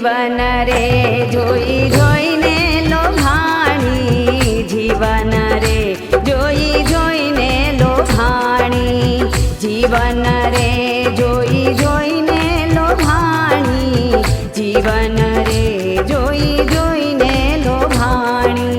જીવન રે જોઈ જોઈને લોભાણી, જીવન રે જોઈ જોઈને લોભાણી, જીવન રે જોઈ જોઈને લોભાણી, જીવન રે જોઈ જોઈને લોભાણી.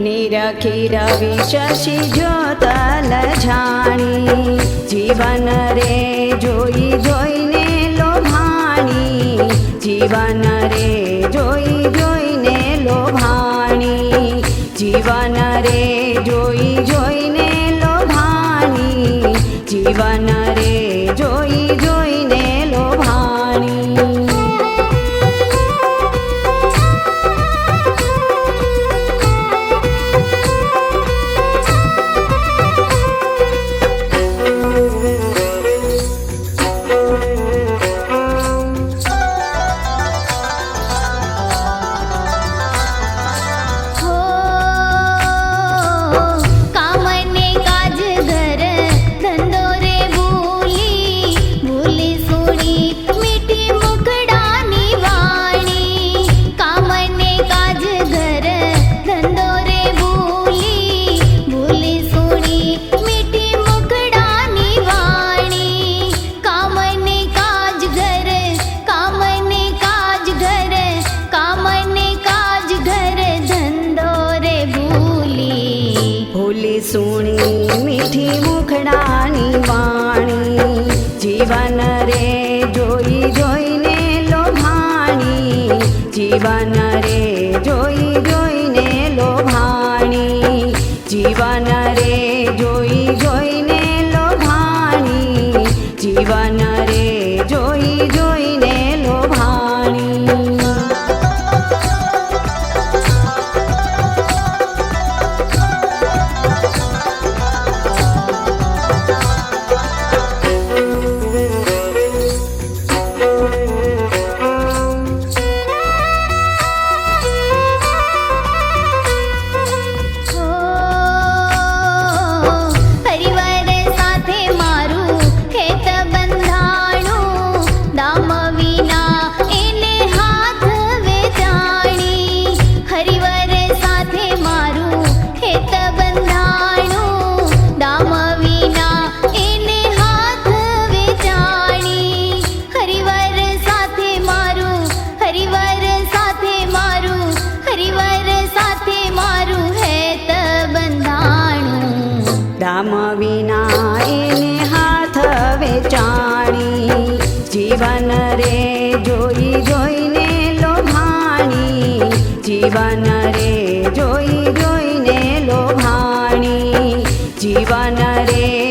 निरखी रवि शशि ज्योतल जाणी, जीवन रे जोई जोईने लोभाणी, जीवन रे जोई जोईने लोभाणी, जीवन रे जोई जोईने लोभाणी, जीवन रे जोई जोईने लोभाणी. सुणी मीठी मुखड़ानी वाणी, जीवन रे जोई जोईने लोभाणी, जीवन रे जोई जोईने लोभाणी, जीवन रे जोई जोईने लोभाणी, जीवन रे जोई जोईने लोभाणी. दाम विना एने हाथ वेचाणी, जीवन रे जोई जोईने लोभाणी, जीवन रे जोई जोईने लोभाणी, जीवन रे